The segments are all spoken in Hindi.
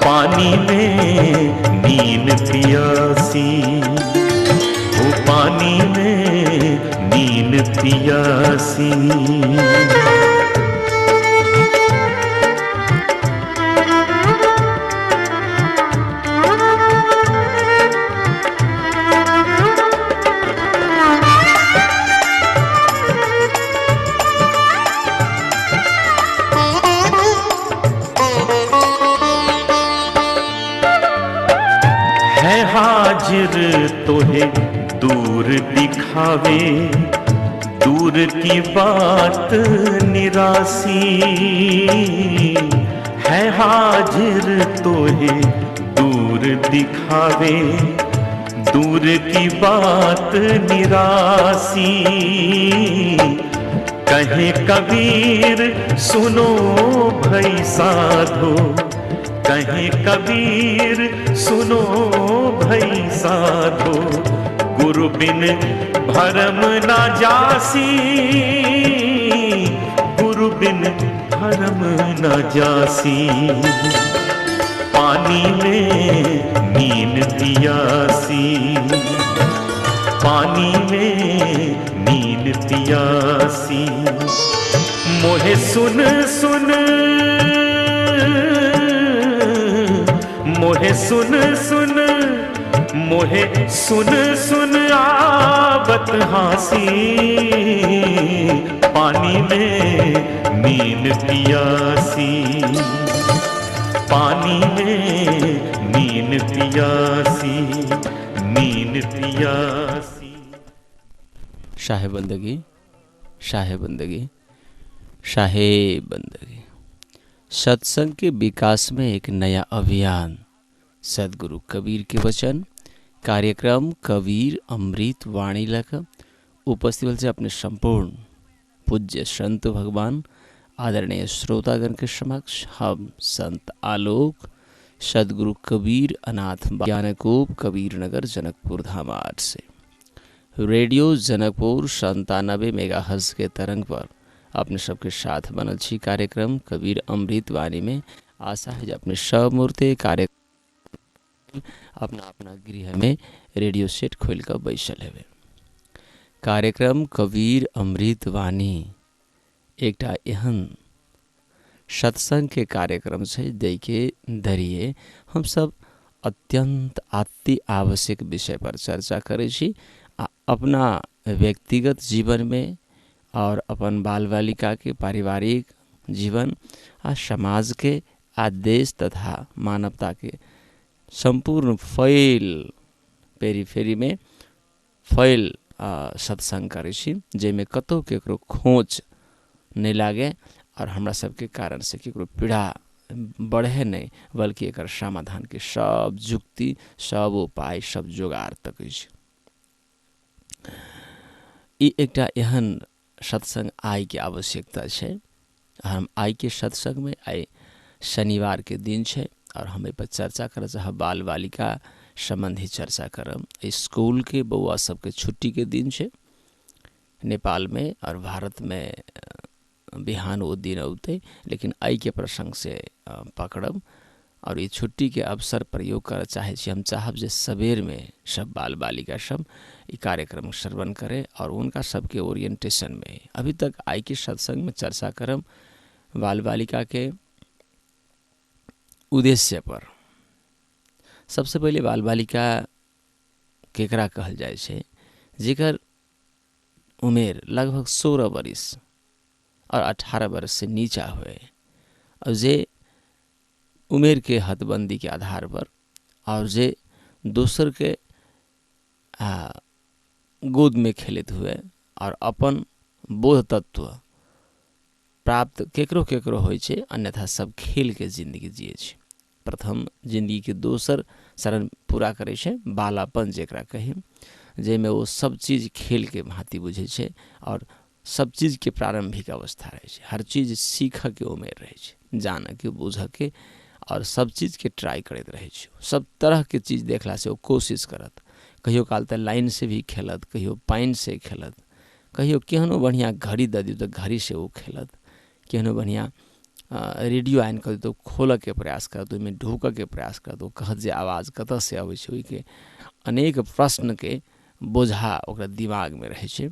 पानी में नील पियासी, वो पानी में नील पियासी। है हाजिर तोहे दूर दिखावे, दूर की बात निरासी। है हाजिर तोहे दूर दिखावे, दूर की बात निरासी। कहे कबीर सुनो भई साधो, कहे कबीर सुनो भई साधो। गुरु बिन भरम ना जासी, गुरु बिन भरम ना जासी। पानी में नील पियासी, पानी में नील पियासी। मोहे सुन सुन, मोहे सुन सुन, मोहे सुन सुन आवत हासी। पानी में नील पियासी, पानी में नील पियासी, नील पियासी। शाहे बंदगी, शाहे बंदगी, शाहे बंदगी। सत्संग के विकास में एक नया अभियान। सदगुरु कबीर के वचन कार्यक्रम कबीर अमृत वाणी लक उपस्थित से अपने संपूर्ण पूज्य संत भगवान आदरणीय श्रोतागण के समक्ष हम संत आलोक सदगुरु कबीर अनाथ ज्ञानकूप कबीर नगर जनकपुर धामार से रेडियो जनकपुर 97 मेगाहर्ट्ज के तरंग पर अपने सबके साथ बनल छी कार्यक्रम कबीर अमृत वाणी में। आशा है अपने सब मूर्ति कार्यक्रम अपना अपना गृह में रेडियो सेट खोल कर बैसल है। कार्यक्रम कबीर अमृत वाणी एकटा एहन सत्संग के कार्यक्रम से दे के दरिए हम सब अत्यंत अति आवश्यक विषय पर चर्चा करे छी। अपना व्यक्तिगत जीवन में और अपन बाल बालिका के पारिवारिक जीवन आ समाज के आ देश तथा मानवता के संपूर्ण फैल पेरीफेरी में फैल सत्संग करे छी, जेमे कतौ केकरो खोज नहीं लागे और हमरा सबके कारण से केकरो पीड़ा बढ़े नहीं, बल्कि एकर समाधान के सब जुक्ति सब उपाय सब जोगाड़ तक अछि। ई एकटा एहन सत्संग आय के आवश्यकता है। हम आय के सत्संग में आय शनिवार के दिन है और हम पर चर्चा कर चाह बाल बालिका संबंधी चर्चा करम। स्कूल के बउआ सबके छुट्टी के दिन है नेपाल में और भारत में बिहान वो दिन औते, लेकिन आय के प्रसंग से पकड़म और ये छुट्टी के अवसर प्रयोग कर चाहे छी। हम चाहब जे सबेर में सब बाल बालिका सब ये कार्यक्रम श्रवण करें और उनका सबके ओरिएंटेशन में अभी तक आय के सत्संग में चर्चा करम बाल बालिका के उद्देश्य पर। सबसे पहले बाल बालिका केकरा कहल जाए छे, जेकर उमेर लगभग 16 वर्ष और 18 वर्ष से नीचा हुए और जे उमेर के हदबंदी के आधार पर और जे दोसर के गोद में खेलित हुए और अपन बोध तत्व प्राप्त केकरो केकरो होइ छे, अन्यथा सब खेल के जिंदगी जिए छे। प्रथम जिंदगी के दोसर चरण पूरा करे छे बालापन जेकरा कही, जेमे वो सब चीज खेल के भांति बुझे छे और सब चीज के प्रारंभिक अवस्था रहे छे। हर चीज सीख के उमेर रहे छे, जान के बुझ के और सब चीज के ट्राई करते रहे छे। सब तरह के चीज देखला से वो कोशिश करत, कहियो काल तो लाइन से भी खेलत, कहियो पाइन से खेलत, कहियो केहनो बढ़िया घड़ी द दी तो घड़ी से वो खेलत, केहनो बढ़िया रेडियो आन कर तो खोल के प्रयास कर तो में ढूक के प्रयास कर तो कहत जे आवाज़ कतऽ से अबै छै, ओहिके अनेक प्रश्न के बोझा ओकरा दिमाग में रहे छै।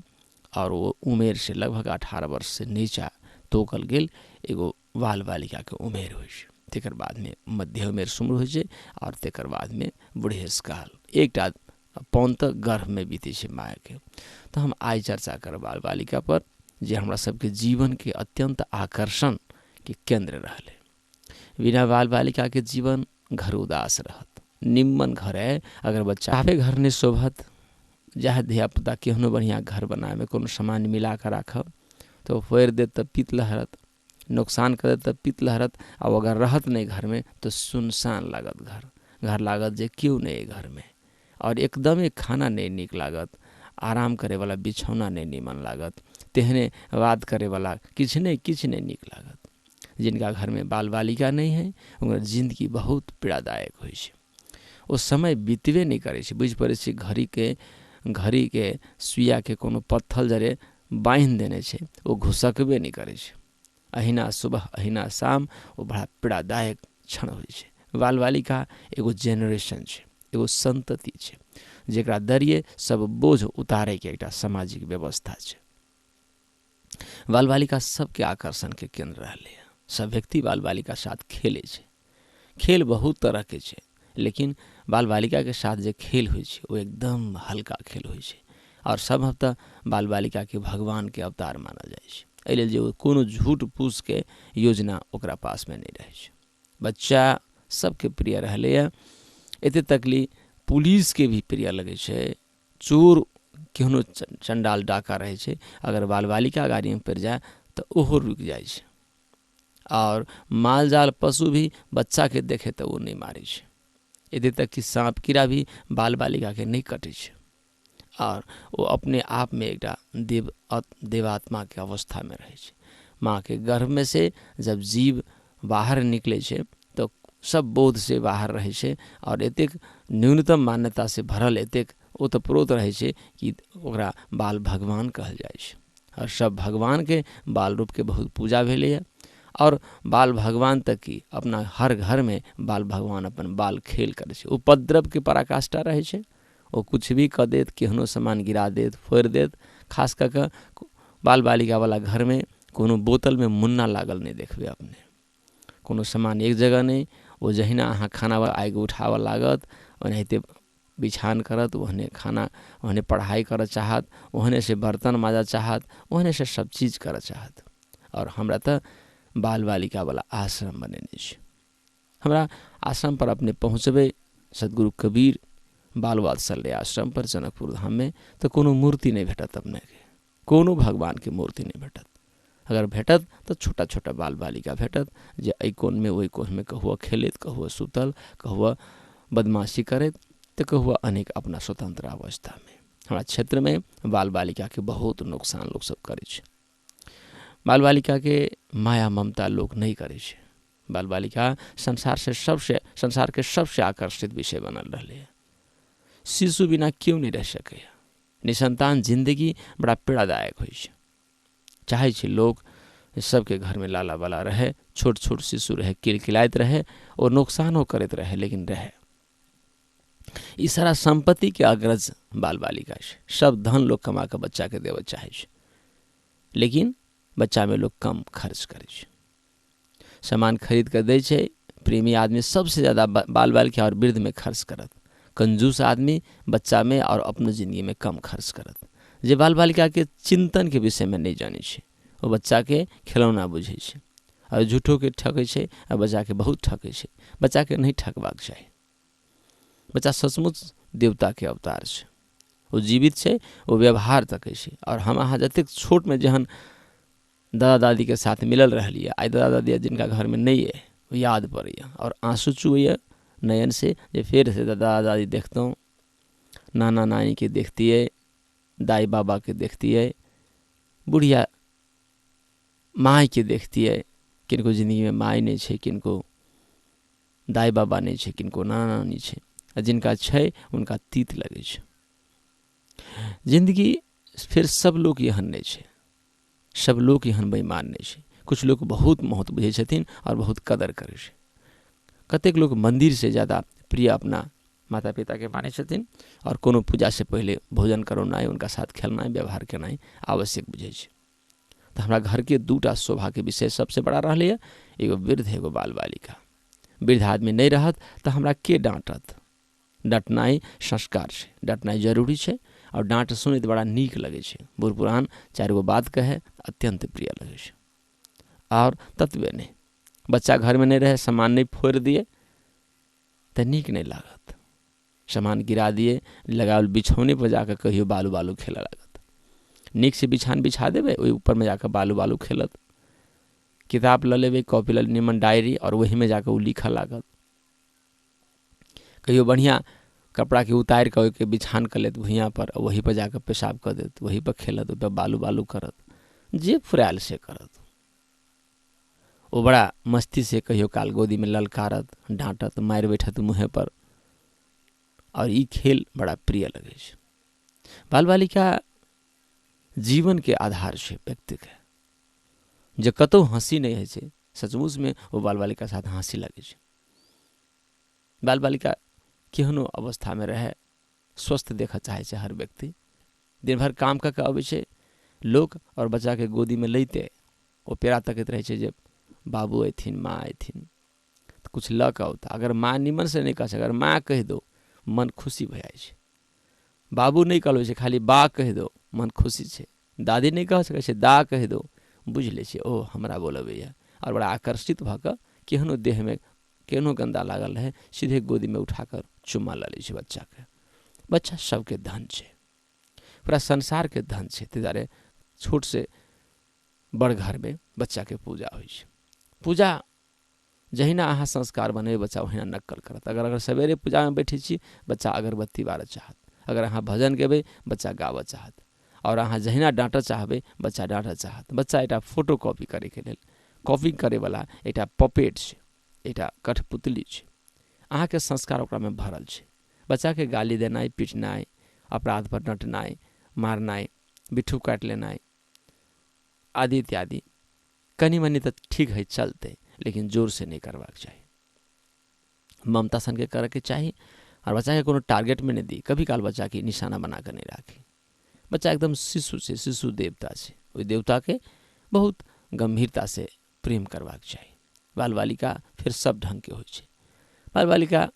और वो उमेर से लगभग 18 वर्ष से नीचा तोकल गेल एगो बाल बालिका के उमेर होइ छै। तेकर बाद में मध्य उमेर शुरू होइ छै और तेकर बाद में बुढ़ेस काल एकटा पौन तक गर्भ में बीते छै माय के। तो हम आइ चर्चा कर बाल बालिका पर, जे हमरा सबके जीवन के अत्यंत आकर्षण के केंद्र रहले। बिना बाल बालिका के जीवन घर उदास रहत। निम्मन घर है अगर बच्चा आवे घर नहीं शोभत, जहाँ धिया पुता केहनो बढ़िया घर बनाए में कोनो सामान मिला कर राखब तो फोड़ दे तब पीत लहरत, नुकसान कर दे तब पीत लहरत। और अगर रहत नहीं घर में तो सुनसान लागत घर लागत जे क्यों नहीं घर में। और एकदम एक खाना नहीं निक लागत, आराम करे वाला बिछौना नहीं नीमन लागत, तेहने बात करे वाला किछ नहीं निक लागत। जिनका घर में बाल बालिका नहीं है उनका जिंदगी बहुत पीड़ादायक होइ छै। ओ समय बीतबे नहीं करे छै, बुझ पड़े छै घड़ी के सुइया के कोनो पत्थल जरे बांध देने छै, वो घुसकबे नहीं करे छै। अहिना सुबह अहिना शाम वो बड़ा पीड़ादायक क्षण होइ छै। बाल बालिका एगो जेनरेशन छै, एगो संतति छै, जेकरा दरिये सब बोझ उतारे के एकटा सामाजिक व्यवस्था छै। बाल बालिका सबके आकर्षण के केंद्र रहले। सब व्यक्ति बाल बालिका साथ खेले छै। खेल बहुत तरह के छै, लेकिन बाल बालिका के साथ जे खेल होइ छै वो एकदम हल्का खेल होइ छै। और सब हफ्ता बाल बालिका के भगवान के अवतार मानल जाइ छै। एहि लेल जे कोनो झूठ पूछ के योजना ओकरा पास में नहीं रहे छै। बच्चा सबके प्रिय रहले। एते तकली पुलिस के भी प्रिय लगे छै। चोर केहनो चंडाल डाका रहे छै, अगर बाल बालिका गाड़ी में पड़ जाए तो ओहो रुक जाए छै। और माल जाल पशु भी बच्चा के देखे तो वो नहीं मारे छै। एते तक कि सांप कीड़ा भी बाल बालिका के नहीं कटे छै। और वो अपने आप में एक देवात्मा के अवस्था में रहे छै। माँ के गर्भ में से जब जीव बाहर निकले छै तो सब बोध से बाहर रहे छै। और एतेक न्यूनतम मान्यता से भरल एतेक ओतप्रोत रहे छै कि ओकरा बाल भगवान कहल जाए छै। और सब भगवान के बाल रूप के बहुत पूजा भेले। और बाल भगवान तक की अपना हर घर में बाल भगवान अपन बाल खेल करे छै। उपद्रव के पराकाष्ठा रहे छै। वो कुछ भी कह देत, केहनो सामान गिरा देत, फोड़ देत। खास करके बाल बालिका वाला घर में कोनो बोतल में मुन्ना लागल नहीं देखबे अपने। कोनो सामान एक जगह नहीं, वो जहिना अहाँ खाना आगे उठावा लागत ओनाहिते बिछान करत, ओहने खाना ओहने पढ़ाई कर चाहत, ओहने से बर्तन माजा चाहत, ओहने से सब चीज कर चाहत। और हमरा तो बाल बालिका वाला आश्रम बनेने छै। हमरा आश्रम पर अपने पहुँचबे सदगुरु कबीर बाल वात्सल्य आश्रम पर जनकपुर धाम में तो कोनो मूर्ति नहीं भेटत अपने के, कोनो भगवान के मूर्ति नहीं भेटत। अगर भेटत तो छोटा छोटा बाल बालिका भेटत जे एहि कोन में ओहि कोन में कहुआ खेलत, कहुआ सुतल, कहुआ बदमाशी करत, तो कहुआ अनेक अपना स्वतंत्र अवस्था में। हमारा क्षेत्र में बाल बालिका के बहुत नुकसान लोग सब करे छै। बाल बालिका के माया ममता लोग नहीं करे छै। बाल बालिका संसार के सबसे आकर्षित विषय बनल रहले है। शिशु बिना क्यों नहीं रह सके। निसंतान जिंदगी बड़ा पीड़ादायक होइ छै। चाहे छै लोग सबके घर में लाला वाला रहे, छोट छोट शिशु रहे, किलकिलाइत रहे और नुकसानो करते रहे, लेकिन रहे। ई सारा संपत्ति के अग्रज बाल बालिका छै। सब धन लोग कमा के बच्चा के देवे चाहे छै, लेकिन बच्चा में लोग कम खर्च करे छै। सामान खरीद कर दे छै। प्रेमी आदमी सबसे ज्यादा बाल बालिका और वृद्ध में खर्च करत। कंजूस आदमी बच्चा में और अपने जिंदगी में कम खर्च करत। जे बाल बालिका के चिंतन के विषय में नहीं जाने छै, वो बच्चा के खिलौना बुझे छै और झूठो के ठके छै और बच्चा के बहुत ठके छै। बच्चा के नहीं ठकबाक चाही। बच्चा सचमुच देवता के अवतार छै। वो जीवित छै, वो व्यवहार तकै छै। और हम अहाँ जतेक छोट में जहन दादा दादी के साथ मिलल रहलिए, आई दादा दादी जिनका घर में नहीं है वो याद पड़े और आंसू चुए नयन से। जे फिर से दादा दादी देखतों, नाना नानी के देखती है, दाई बाबा के देखती है, बुढ़िया माई के देखती है। किनको जिंदगी में माई नहीं है, किनको दाई बाबा नहीं है, किनको नाना नानी है। जिनका छै उनका तीत लगे छै। जिंदगी फिर सब लोग यहन नहीं है। सब लोग यहन बेईमान नहीं है। कुछ लोग बहुत महत्व बुझै छथिन और बहुत कदर करै छै। कतेक लोग मंदिर से ज़्यादा प्रिय अपना माता पिता के मानै छथिन और कोनो पूजा से पहले भोजन करौनाइ, उनका साथ खेलनाइ, व्यवहार केनाइ आवश्यक बुझै छै। तो हमरा घर के दूटा शोभा के विषय सबसे बड़ा रहलै है, एगो वृद्ध एगो बाल बालिका। वृद्ध आदमी नहीं रहत तो हमरा के डांटत। डांटनाइ संस्कार छै, डांटनाइ जरूरी छै और डांट सुनैत बड़ा नीक लगे छै। बूढ़ पुरान 4 गो बात कहे अत्यंत प्रिय लगे छै। और तत्वे नहीं, बच्चा घर में नहीं रहे, सामान नहीं फोड़ दिए तो नीक नहीं लागत। सामान गिरा दिए, लगावल बिछौने पर जाकर कहियो बालू बालू खेला लागत। नीक से बिछान बिछा देवे, वही ऊपर में जाकर बालू बालू खेलत। किताब ल लेवे, कॉपी ल निमन डायरी, और वही में जाकर वो लिखा लागत। कहियो बढ़िया कपड़ा के उतार के बिछान कर लेत भुइयाँ पर, वही पर जाकर पेशाब कर देत, वही पर खेलत, वही पर बालू बालू करत, जे फुराल से करत। वो बड़ा मस्ती से कहियो काल गोदी में ललकारत, डांटत, मार बैठत मुँहे पर, और ई खेल बड़ा प्रिय लगे छै। बाल बालिका जीवन के आधार छै व्यक्ति के। जे कतौ हंसी नहीं है छै, सचमुच में वो बाल बालिका साथ हंसी लगे छै। बाल बालिका केहनो अवस्था में रहे, स्वस्थ देखा चाहे छै हर व्यक्ति। दिन भर काम करके अबै छै लोग, और बच्चा के गोदी में लैते वो पेड़ा तकैत रहे छै जे बाबू अयथिन, माँ अयथिन, तो कुछ ल के औता। अगर माँ निमन से नहीं कह सके, अगर माँ कह दो मन खुशी भऽ जाइ छै। बाबू नहीं कहलो छै, खाली बा कह दो मन खुशी छै। दादी नहीं कह सकै छै, दा कह दो बुझ ले छै ओ हमरा बोलबैया, और बड़ा आकर्षित भऽ कऽ केहनो देह में केहनो गंदा लागल रहे, सीधे गोदी में उठाकर चुम्मा ल लै छै बच्चा के। बच्चा सबके धन छै, पूरा संसार के धन छै। ताहि दुआरे छोट से बड़ घर में बच्चा के पूजा होइ छै। पूजा जहिना अहाँ संस्कार बनेबै, बच्चा ओहिना नक्कल करत। अगर सवेरे पूजा में बैठे छी, बच्चा अगरबत्ती बारऽ चाहत। अगर अहाँ भजन गेबै, बच्चा गाबऽ चाहत। और अहाँ जहिना डाँटऽ चाहबै, बच्चा डाँटऽ चाहत। बच्चा एकटा फोटो कॉपी करे के लेल, कॉपी करे वाला एकटा पपेट छै, एकटा कठपुतली छै। अहाँ के संस्कार ओकरा में भरल छै। बच्चा के गाली देनाइ, पीटनाइ, अपराध पर डंटनाइ, मारनाइ, बिट्ठू काटि लेनाइ आदि इत्यादि कनी मनी तो ठीक है चलते, लेकिन जोर से नहीं करवाक चाहिए। ममता सन के करे के चाहिए, और बच्चा के कोनो टारगेट में नहीं दी। कभी काल बच्चा की निशाना बना कर नहीं राखी। बच्चा एकदम शिशु से, शिशु देवता से, वही देवता के बहुत गंभीरता से प्रेम करवाक चाहिए। बाल बालिका फिर सब ढंग के हो। बाल बालिका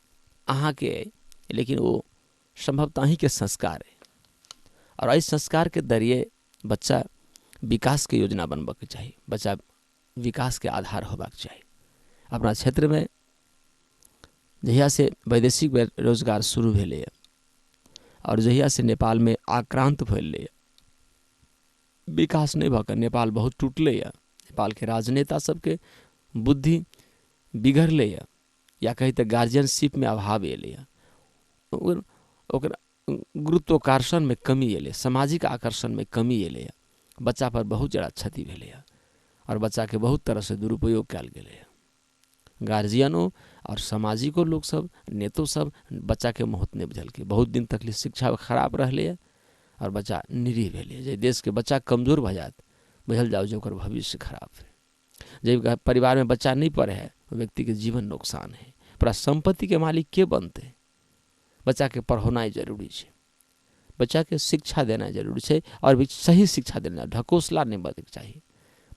अहाँ के, लेकिन वो संभवतः अहीं के संस्कार है, और इस संस्कार के जरिए बच्चा विकास के योजना बनबा के चाहिए। बच्चा विकास के आधार होबाक चाहिए। अपना क्षेत्र में जहिया से वैदेशिक रोजगार शुरू भेलै, और जहिया से नेपाल में आक्रांत भेलै, विकास नहीं भऽ कऽ नेपाल बहुत टूटलै। नेपाल के राजनेता सबके बुद्धि बिगड़लै, या कही तऽ गार्जियनशिप में अभाव एलै, ओकरा गुरुत्वाकर्षण में कमी एलै, सामाजिक आकर्षण में कमी एलै। बच्चा पर बहुत ज़्यादा क्षति भेलै, और बच्चा के बहुत तरह से दुरुपयोग कयल गेलै। गार्जियनो और सामाजिको लोग सब, नेतो सब बच्चा के महत्व नहीं बुझलकै। बहुत दिन तक शिक्षा खराब रहलै, और बच्चा निरीह भेलै। जे देश के बच्चा कमजोर भऽ जायत, बुझल जाओ जे ओकर भविष्य खराब है। जब परिवार में बच्चा नहीं पढ़े है, व्यक्ति के जीवन नुकसान है। पूरा संपत्ति के मालिक के बनते? बच्चा के पढ़ौनाइ जरूरी है, बच्चा के शिक्षा देना जरूरी है, और भी सही शिक्षा देना। ढकोसला नहीं बजैके चाहिए।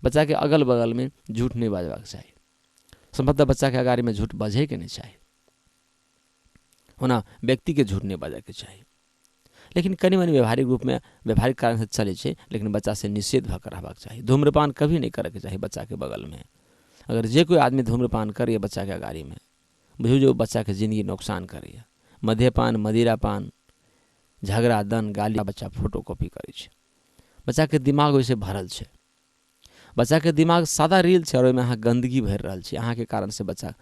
बच्चा के अगल बगल में झूठ नहीं बाजबाक चाहिए। संभवतः बच्चा के अगाड़ी में झूठ बजे के नहीं चाहिए, होना व्यक्ति के झूठ नहीं बाजे के चाहिए। लेकिन कनी मनी व्यवहारिक रूप में, व्यवहारिक कारण से चले छे, लेकिन बच्चा से निषेध भऽ कऽ रहबाक चाहिए। धूम्रपान कभी नहीं करे के चाहिए बच्चा के बगल में। अगर जे कोई आदमी धूम्रपान करे बच्चा के अगाड़ी में, बुझू जो बच्चा के जिंदगी नुकसान करे। मद्यपान, मदिरापान, झगड़ा, दन, गाली, बच्चा फोटो कॉपी करे छे। बच्चा के दिमाग वैसे भरल छे। बच्चा के दिमाग सादा रील छे, और ओहिमे अहाँ गंदगी भरि रहल छी। अहाँ के कारण से बच्चा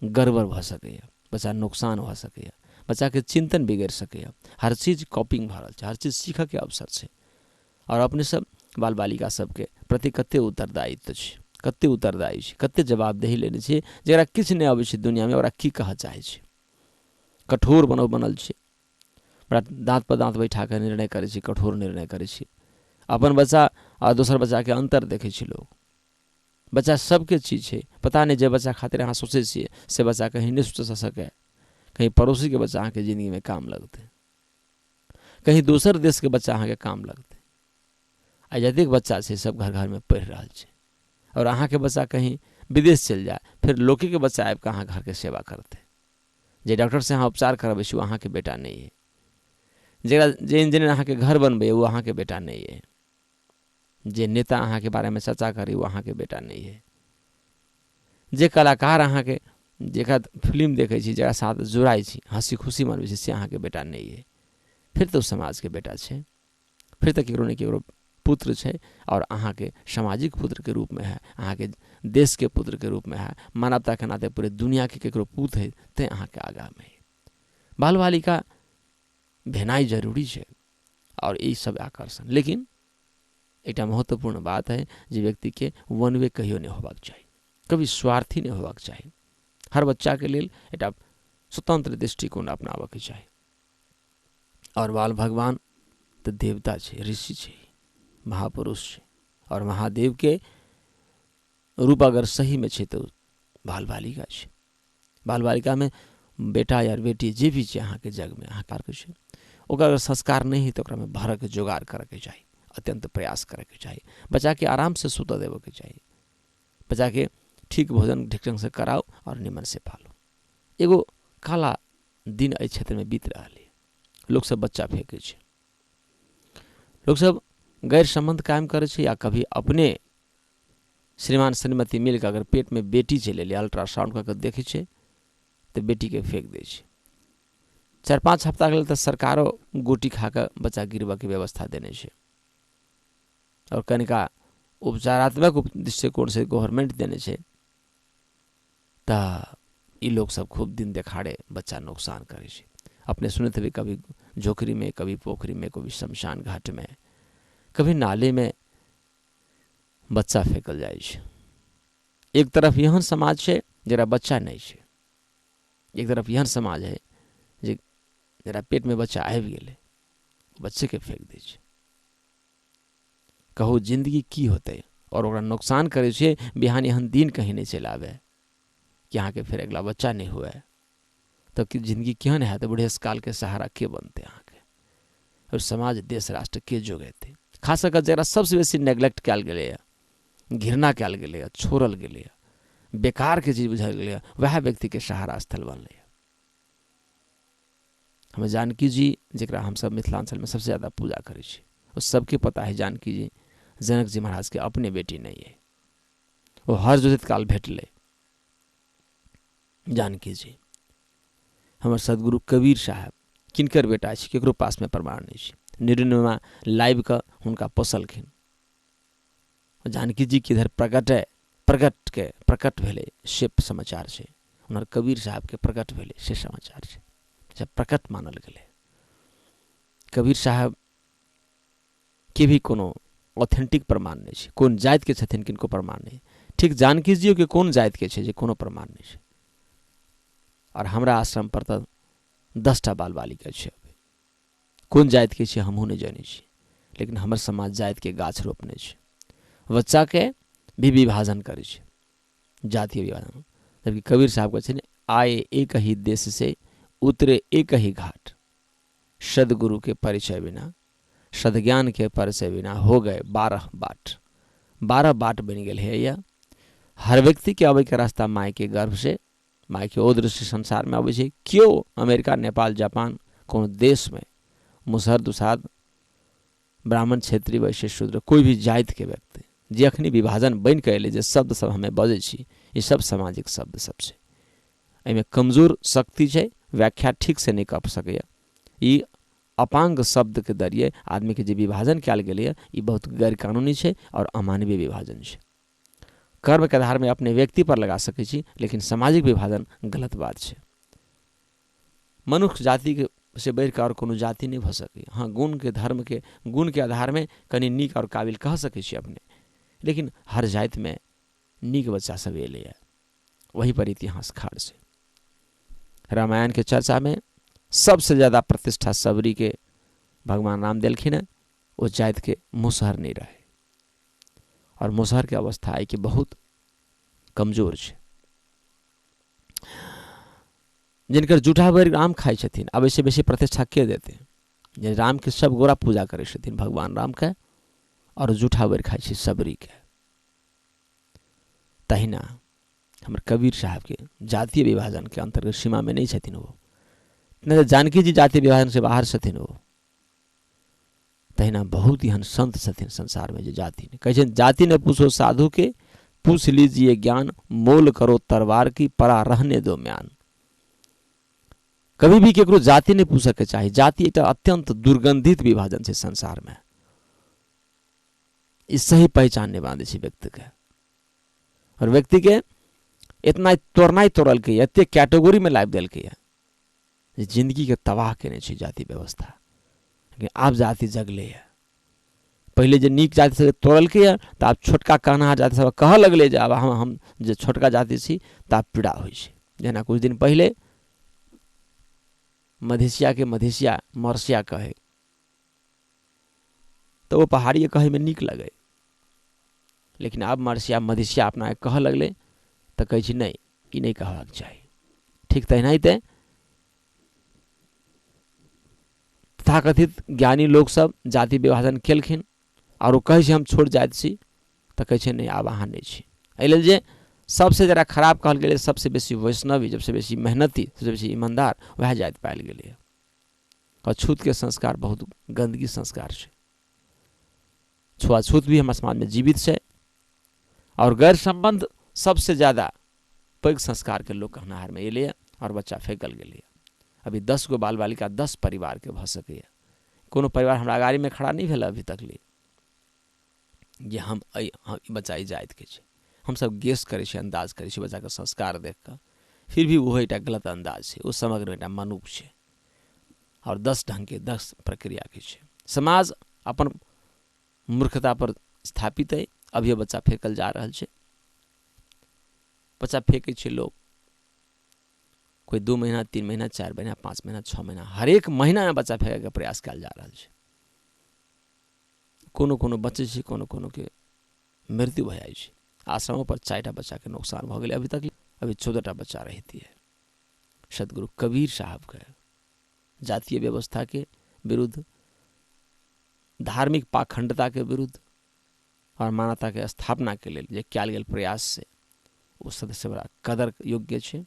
गड़बड़ भऽ सकैए, बच्चा नुकसान भऽ सकैए, बच्चा के चिंतन बिगड़ सकैए। हर चीज कॉपिंग भऽ रहल छे, हर चीज सीखऽ के अवसर छे। और अपने सब बाल बालिका सबके प्रति कते उत्तरदायित्व छे, कते उत्तरदायी छे, कते जवाबदेही लेने छे। जकरा किछु नहीं आबै छे दुनिया में, ओकरा की कहऽ चाहे छे। कठोर बनल छे, बड़ा दांत पर दांत बैठा के निर्णय करे छे, कठोर निर्णय करे छे। अपन बच्चा और दोसर बच्चा के अंतर देखे छे लोग। बच्चा सबके चीज है, पता नहीं जे बच्चा खातिर अहाँ सोचे छिए से बच्चा कहीं नहीं सोच सके, कहीं पड़ोसी के बच्चा अहाँ के जिंदगी में काम लगते, कहीं दूसर देश के बच्चा अहाँ के काम लगते। आ जतेक बच्चा छै सब घर घर में पढ़ि रहा छै, और अहाँ के बच्चा कहीं विदेश चल जाए, फिर लोके के बच्चा आबि कऽ अहाँ घर के सेवा करते। जे डॉक्टर से अहाँ उपचार करबै छी, वो अहाँ के बेटा नहीं है। जे इंजीनियर अहाँ के घर बनबै वो अहाँ के बेटा नहीं है। जे नेता अहाँ के बारे में चर्चा करी वो अहाँ के बेटा नहीं है। जे कलाकार अहाँ के जेकरा फिल्म देखै छी, जकरा साथ जुड़ाई छी, हंसी खुशी मनबै छी, से अहाँ के बेटा नहीं है। फिर तो समाज के बेटा छै, फिर तो केकरो ने केकरो पुत्र छै, और अहाँ के सामाजिक पुत्र के रूप में है, अहाँ के देश के पुत्र के रूप में है, मानवता के नाते पूरे दुनिया के केकरो पुत्र है ते अहाँ के आगा में है। बाल बालिका भेनाई जरूरी है और यही सब आकर्षण। लेकिन एक महत्वपूर्ण बात है जे व्यक्ति के वन वे कहियो नहीं होबाक चाहिए, कभी स्वार्थी नहीं होबाक चाहिए। हर बच्चा के लिए एक स्वतंत्र दृष्टिकोण अपनाबक चाहिए। और बाल भगवान तो देवता है, ऋषि है, महापुरुष है, और महादेव के रूप अगर सही में है तो बाल बालिका है। बाल बालिका में बेटा या बेटी जे भी है अहाँ के जग में अहाँ के छै, ओकर अगर संस्कार नहीं है तो ओकरा में भर के जोगाड़ करे के चाहिए, अत्यंत प्रयास करे के चाहिए। बच्चा के आराम से सुत देवे के चाहिए, बच्चा के ठीक भोजन ठीक ढंग से कराओ और निमन से पालो। एगो काला दिन एहि क्षेत्र में बीत रहा है, लोग सब बच्चा फेंके छै, लोग सब गैर संबंध कायम करे छै, या कभी अपने श्रीमान श्रीमती मिलकर अगर पेट में बेटी चले ले अल्ट्रासाउंड करके देखे छै तो बेटी के फेंक दे छै। 4-5 हफ्ता के लिए तो सरकारों गोटी खाकर बच्चा गिरवा के व्यवस्था देने छै, और कनिका उपचारात्मक दृष्टिकोण से गवर्नमेंट देने छै, तो ये लोग सब खूब दिन देखाड़े बच्चा नुकसान करे छै। अपने सुने थे भी कभी झोकरी में, कभी पोखरी में, कभी शमशान घाट में, कभी नाले में बच्चा फेंकल जाए छै। एक तरफ यहन समाज है जरा बच्चा नहीं है, एक तरफ यहन समाज है जरा पेट में बच्चा आबि गेलै बच्चे के फेंक दे छै। कहू जिंदगी की होते और ओकरा नुकसान करे छै, बिहान एहन दिन कहीं नहीं चल आवे कि अहाँ के फिर अगला बच्चा नहीं हुआ, तब कि जिंदगी केहन है, तो बुढ़ेस काल के सहारा के बनते अहाँ के, और समाज देश राष्ट्र के जोगेते। खास कर जरा सबसे बेसी नेग्लेक्ट कल गए, घृणा कल गए, छोड़ल गए, बेकार के चीज बुझल गए, वह व्यक्ति के सहारा स्थल बनल। हमें जानकी जी जरा हम सब मिथिलांचल में सबसे ज्यादा पूजा करे छी, उस सबके पता है जानकी जी जनक जी महाराज के अपने बेटी नहीं है, वो हर जोदित काल भेटले। जानकी जी हमार सदगुरु कबीर साहब किनकर बेटा छै, केकरो पास में प्रमाण नहीं छै। 99 लाइव का हुनका पोसलखिन। जानकी जी के इधर प्रकट भेले से समाचार छै, उनर कबीर साहब के प्रकट भेले से समाचार छै, जब प्रकट मानल गए। कबीर साहब के भी कोनो ऑथेंटिक प्रमाण नहीं छै, कौन जात के छथिन किनको प्रमाण नहीं। ठीक जानकी जी के कौन जात के छै जे कोनो प्रमाण नहीं छै। और हमरा आश्रम पर तो 10टा बाल बालिका छै, कौन जात के छै हमहू नहीं जानी छी, लेकिन हमर समाज जात के गाछ रोपने छै, बच्चा के भी विभाजन करे छै, जातीय विभाजन। जबकि कबीर साहब कहते हैं आए एक ही देश से उतरे एक ही घाट, सदगुरु के परिचय बिना सदज्ञान के परिचय बिना हो गए 12 बाट। 12 बाट बन गए है। या हर व्यक्ति के आवे के रास्ता माय के गर्भ से, माय के ओ दृश्य संसार में आवे छै। क्यों अमेरिका, नेपाल, जापान कोनो देश में मुसहर दुसाद ब्राह्मण, क्षेत्रीय, वैश्य, शूद्र कोई भी जाति के व्यक्ति जे अखनी विभाजन बन के अले, जे शब्द सब हमें बजे छी, ये सब सामाजिक शब्द सब छै। एहिमे कमजोर शक्ति छै, व्याख्या ठीक से नहीं कर सके। ई अपांग शब्द के जरिए आदमी के जे विभाजन कल गए ये बहुत गैर कानूनी है और अमानवीय विभाजन है। कर्म के आधार में अपने व्यक्ति पर लगा सके छी, लेकिन सामाजिक विभाजन गलत बात है। मनुष्य जाति के से बढ़ कर और कोनो जाति नहीं भ सके। हाँ, गुण के धर्म के गुण के आधार में कनी नीक और काबिल कह सके छी अपने, लेकिन हर जाति में नीक बच्चा सब एले है। वही पर इतिहास खाड़ से रामायण के चर्चा में सबसे ज्यादा प्रतिष्ठा सबरी के भगवान राम दिलखिन है। वो जात के मुसहर नहीं रहे, और मुसहर के अवस्था आई कि बहुत कमजोर छै। जिनकर जूठा भरि राम खाइ छथिन, अब ऐसे बेसी प्रतिष्ठा के देते? जे राम के सब गोरा पूजा करे छथिन, भगवान राम के, और जूठा भरि खाइ छै सबरी के। तहिना हमर कबीर साहब के जातीय विभाजन के अंतर्गत सीमा में नहीं छथिन वो, नहीं तो जानकी जी जातीय विभाजन से बाहर छथिन वो। तहिना बहुत एहन संत छथिन संसार में जो जाति ने कहै छथिन, जाति ने पूछो साधु के, पूछ लीजिए ज्ञान, मोल करो तलवार की, परा रहने दो म्यान। कभी भी केकरो जाति नहीं पूछे के चाही। जाति एक अत्यंत दुर्गंधित विभाजन है संसार में। इस सही पहचान नहीं बांधे व्यक्ति के, और व्यक्ति के इतना तोड़ना ही तोड़ल के, एते कैटेगरी में लाइव दिल के जिंदगी के तबाह केने छै जाति व्यवस्था। लेकिन आप जाति जगले है, पहले जो नीक जाति से तोड़ल के तो आप छोटका कहना जाति सब कह लगले जे अब हम जो छोटका जाति छी तो आप पीड़ा होइ छै। जेना कुछ दिन पहले मधेसिया के मधेसिया मरसिया कहे तो वो पहाड़ी कहे में नीक लगे, लेकिन अब मरसिया मधेसिया अपना कह लगले तो कहे छी नहीं, ई नहीं कहबाक चाही। ठीक तहिनाइते तथाकथित ज्ञानी लोग सब जाति विभाजन केलखिन, और वो कहे हम छोड़ जाइत छी तो कहे नहीं आब अहाँ नहीं छी। एहि लेल जे सबसे जरा खराब कहल गेलै, सबसे बेसी वैष्णवी, सबसे बेसी मेहनती, सबसे बेसी ईमानदार, वह जाति पायल गेलै। अछूत के संस्कार बहुत गंदगी संस्कार है। छुआछूत भी हमारे समाज में जीवित है, और गैर संबंध सबसे ज्यादा पैघ संस्कार के लोग कहनाहार में एलिए, और बच्चा फेंकल गेलिए। अभी 10 गो बाल बालिका 10 परिवार के भ सकैए। कोनो परिवार हमरा गाड़ी में खड़ा नहीं भेल अभी तक ले जे हम बच्चा ई जाति के छै। हम सब गेस करे छी, अंदाज करे छी बच्चा के संस्कार देख कर, फिर भी वो एक गलत अंदाज है। वो समग्र एक मनुष्य छै, और 10 ढंग के 10 प्रक्रिया के छै। समाज अपन मूर्खता पर स्थापित है। अभी बच्चा फेंकल जा रहा है। बच्चा फेंके छै लोग, कोई 2 महीना 3 महीना 4 महीना 5 महीना 6 महीना, हर एक महीना में बच्चा फेंके के प्रयास कल जा रहा है। कोनो कोनो बच्चे छै, कोनो कोनो के मृत्यु भ जाइ छै। आश्रमों पर 4टा बच्चा के नुकसान भ गेलै अभी तक। अभी 14टा बच्चा रहती है। सदगुरु कबीर साहब के जातीय व्यवस्था के विरुद्ध, धार्मिक पाखंडता के विरुद्ध और मानवता के स्थापना के लिए जे कयल गेल प्रयास से वो सदस्य बड़ा कदर योग्य है,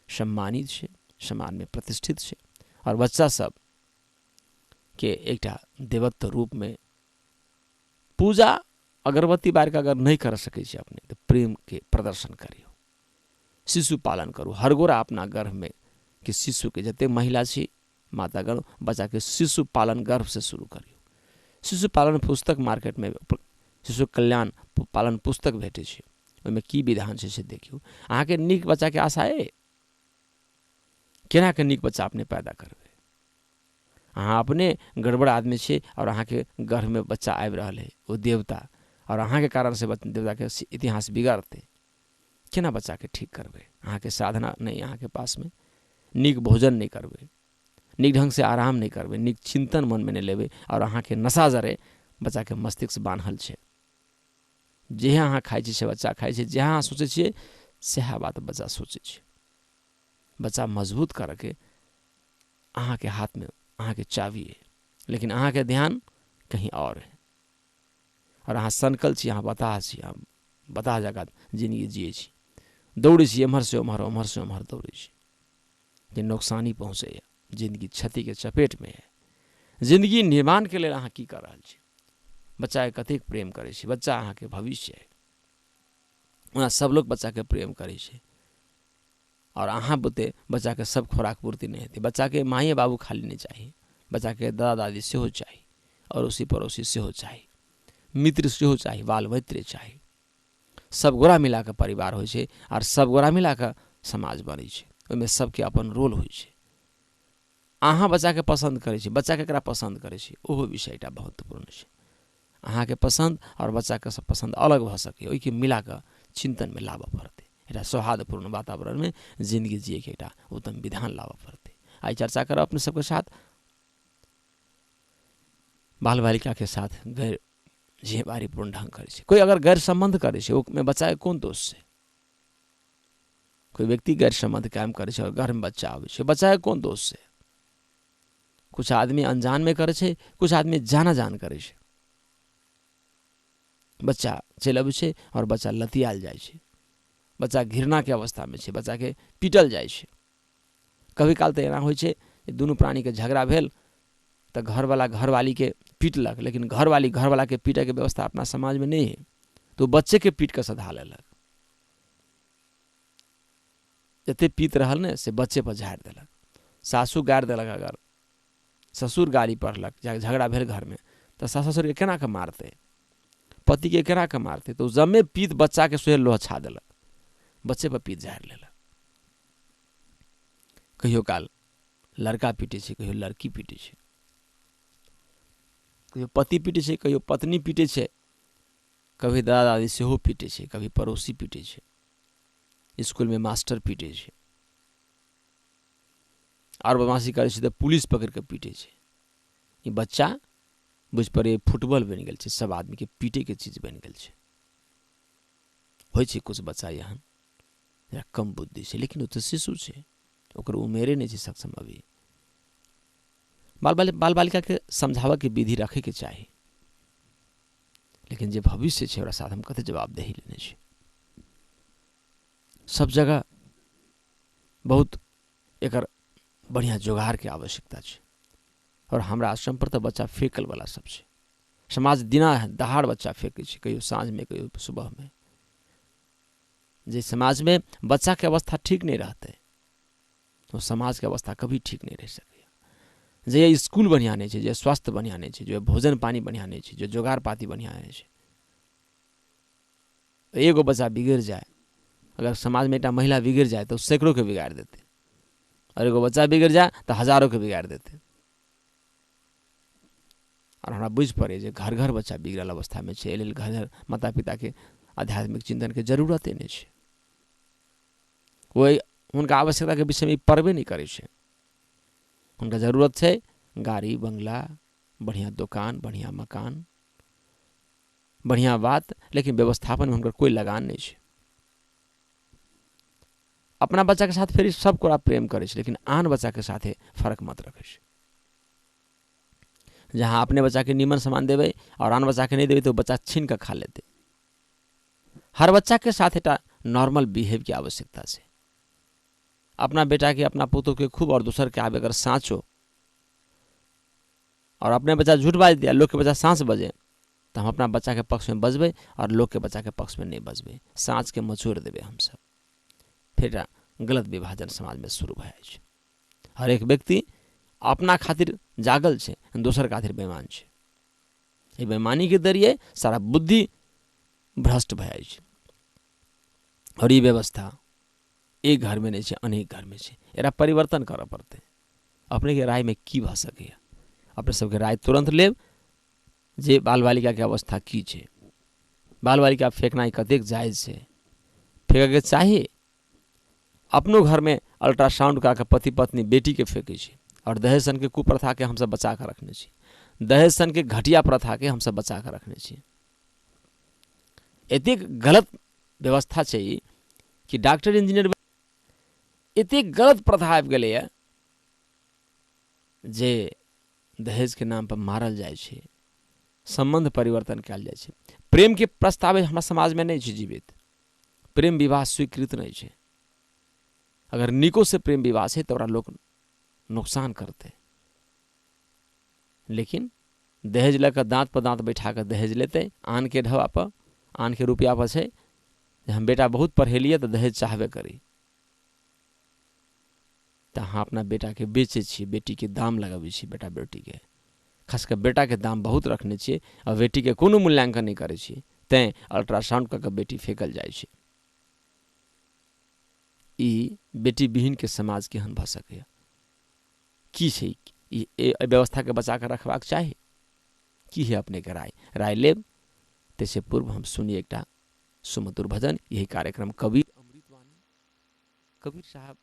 सम्मानित है, समाज में प्रतिष्ठित है। और बच्चा सब के एकटा देवत्व रूप में पूजा अगरबत्ती बार के अगर नहीं कर सके अपने तो प्रेम के प्रदर्शन करियो, शिशु पालन करू। हर गोरा अपना गर्भ में कि शिशु के जते महिला छी मातागण बच्चा के शिशु पालन गर्भ से शुरू करियो। शिशु पालन पुस्तक मार्केट में शिशु कल्याण पालन पुस्तक भेटे छै, ओहिमे की विधान छै से देखियो। अहाँ के नीक बच्चा के आशा है, केना के नीक बच्चा अपने पैदा करबे। अहाँ अपने गड़बड़ आदमी छे और अहाँ के गर्भ में बच्चा आबि रहल है, वो देवता, और अहाँ के कारण से देवता के इतिहास बिगाड़ते। केना बच्चा के ठीक करबे? अहाँ के साधना नहीं, अहाँ के पास में नीक भोजन नहीं करबे, नीक ढंग से आराम नहीं करबे, नीक चिंतन मन में नहीं लेबे, और अहाँ के नशा जरे बच्चा के मस्तिष्क बान्हल छे। जे अहाँ खाइ छी से बच्चा खाइ छै, जे अहाँ सोचे छिए सएह बात बच्चा सोचे छै। बच्चा मजबूत करके अहाँ के हाथ में अहाँ के चाबी है, लेकिन अहाँ के ध्यान कहीं और है। और अहाँ सनकल छी, अहाँ बताह छी, अहाँ बताह जगह जिंदगी जिए छी, दौड़े छी एम्हर से ओम्हर, ओम्हर से ओम्हर दौड़े छी, जे नुकसानी पहुँचे, जिंदगी क्षति के चपेट में है। जिंदगी निर्माण के लिए अहाँ की कर रहल छी? बच्चा के कतेक प्रेम करे छी? बच्चा अहाँ के भविष्य है। ओना सब लोग बच्चा के प्रेम करे छी, और अहाँ बुते बच्चा के सब खुराक पूर्ति नहीं होती। बच्चा के माई बाबू खाली नहीं चाहिए, बच्चा के दादा दादी से हो चाहिए, और उसी पड़ोसी से हो चाहिए, मित्र से हो चाहिए, बाल मित्र चाहिए। सब गोरा मिला के परिवार हो छे, और सब गोरा मिला के समाज बने छे। ओहिमे सबके अपन रोल हो छे। अहाँ बच्चा के पसंद करे छी, बच्चा केकरा पसंद करे छी, ओहो विषय टा महत्वपूर्ण छे। अहाँ के पसंद और बच्चा के सब पसंद अलग भ सके, ओहि के मिला के चिंतन में लाबऽ पड़ते। एटा सौहार्दपूर्ण वातावरण में जिंदगी जिए के एटा उत्तम विधान लाबऽ पड़ते। आई चर्चा करब अपने सबके साथ बाल बालिका के साथ गैर जिम्मेवारीपूर्ण ढंग करे छे। कोई अगर गैर संबंध करे छे, ओमे बच्चा के कोन दोष छे? कोई व्यक्ति गैर संबंध कायम करे छै और घर में बच्चा आवे छै, बच्चा के कोन दोष छै? कुछ आदमी अनजान में करे छै, कुछ आदमी जाना जान करे छै। बच्चा चलि अबै छै और बच्चा लतियाल जाइ छै, बच्चा घृणा के अवस्था में छै, बच्चा के पीटल जाइ छै। कभी काल तऽ एना होइ छै दुनू प्राणी के झगड़ा भेल तऽ घरवाला घरवाली के पीटलक, लेकिन घरवाली घरवाला के पीटे के व्यवस्था अपना समाज में नहीं है, तो बच्चे के पीट के सधा लेलक। जते पीत रहल ने से बच्चे पर झाड़ि देलक, सासू गारि देलक, अगर ससुर गाली पढ़लक, झगड़ा भेल घर में तो सास ससुर के केना के मारते, पति के केना के मारते, तो जम्मे पीत बच्चा के सोहे लोहा छा देलक, बच्चे पर पीत झाड़ि लेलक। कहियो काल लड़का पीटे छै, कहियो लड़की पीटे छै, कहियो पति पीटे छै, कहियो पत्नी पीटे छै, कभी दादा दादी सेहो पीटे छै, कभी पड़ोसी पीटे छै, स्कूल में मास्टर पीटे छै, और बदमाशी करे छै तो पुलिस पकड़ के पीटे छै। ये बच्चा बुझ पर फुटबॉल बन गेल छै, सब आदमी के पीटे के चीज बन गेल छै। होइ छै कुछ बच्चा यहाँ जरा कम बुद्धि छै, लेकिन वो तो शिशु छै, ओकर उमेरे नहीं छै सक्षम अभी। बाल बालिका के समझावा के विधि रखे के चाही, लेकिन जे भविष्य छै ओकरा साथ हम कते जवाबदेही लेने छै। सब जगह बहुत एकर बढ़िया जोगार के आवश्यकता छै, और हमरा आश्रम पर तो बच्चा फेकल वाला सब छै। समाज दिना दहाड़ बच्चा फेंके छै, कहियो साँझ में कहियो सुबह में। जे समाज में बच्चा के अवस्था ठीक नहीं रहते तो समाज के अवस्था कभी ठीक नहीं रह सके। जे स्कूल बढ़िया नहीं छै, जे स्वास्थ्य बढ़िया नहीं छै, जो भोजन पानी बढ़िया नहीं छै, जो जोगार पाती बढ़िया नहीं छै, एगो बच्चा बिगड़ जाए, अगर समाज में एक महिला बिगड़ जाए तो सैकड़ों के बिगाड़ देते, और एगो बच्चा बिगड़ जाए तो हजारों के बिगाड़ देते। और हमरा बुझ पड़े जे घर घर बच्चा बिगड़ल अवस्था में छै, एहि लेल घर घर माता पिता के आध्यात्मिक चिंतन के जरूरत नहीं छै। वही उनका आवश्यकता के विषय में पढ़बे नहीं करे छै। उनका जरूरत है गाड़ी बंगला, बढ़िया दुकान, बढ़िया मकान, बढ़िया बात, लेकिन व्यवस्थापन में उनका कोई लगान नहीं है। अपना बच्चा के साथ फिर सब को प्रेम करे, लेकिन आन बच्चा के साथ फर्क मत रखे। जहां अपने बच्चा के नीमन सामान देवे और आन बच्चा के नहीं देवे तो बच्चा छीन कर खा लेते। हर बच्चा के साथ एक नॉर्मल बिहेव की आवश्यकता है। अपना बेटा के, अपना पुतो के खूब और दूसर के आवे अगर साँचो, और अपने बच्चा झूठ बाज दिया, लोग के बच्चा सांस बजे, तो हम अपना बच्चा के पक्ष में बजबे और लोग के बच्चा के पक्ष में नहीं बजबे, सांच के मचोड़ देवे हम सब। फिर गलत विभाजन समाज में शुरू भए छै। हर एक व्यक्ति अपना खातिर जागल छै, दोसर खातिर बेईमान छै। ये बेईमानी के जरिए सारा बुद्धि भ्रष्ट भए छै, और ये व्यवस्था एक घर में नहीं छै, अनेक घर में छै। एकरा परिवर्तन करऽ पड़ते। अपने के राय में की भ सके, अपने सबके राय तुरंत लेब जे बाल बालिका के अवस्था की छै, बाल बालिका फेंकना कतेक जायज छै, फेंके के चाहिए। अपनो घर में अल्ट्रासाउंड का के पति पत्नी बेटी के फेंके छै, और दहेज सन के कुप्रथा के हम सब बचा के रखने छी, दहेज सन के घटिया प्रथा के हम सब बचा के रखने छी। एतेक गलत व्यवस्था छै कि डॉक्टर इंजीनियर एतेक गलत प्रथा आबि गेलै है जे दहेज के नाम पर मारल जाइ छै, संबंध परिवर्तन कयल जाइ छै। प्रेम के प्रस्ताव हमरा समाज में नहीं छै जीवित, प्रेम विवाह स्वीकृत नहीं छै। अगर निको से प्रेम विवाह है तो लोग नुकसान करते, लेकिन दहेज लेकर दांत पर दांत बैठा कर दहेज लेते, आन के ढवा पर, आन के रुपया पर छै। हम बेटा बहुत पढ़ेलिए तो दहेज चाहबे करी, तो अहाँ अपना बेटा के बेचे छी, बेटी के दाम लगाबे छी, बेटा बेटी के, खासकर बेटा के दाम बहुत रखने छी, और बेटी के कोनो मूल्यांकन नहीं करे छी, तैं अल्ट्रासाउंड कर बेटी फेंकल जाइ छै। ई बेटी विहीन के समाज केहन भ सके की छै? ई व्यवस्था के बचा कर रखबाक चाही की है? अपने के राय लेब। तैसे पूर्व हम सुनिए एक सुमधुर भजन। यही कार्यक्रम कबीर अमृतवाणी, कबीर साहब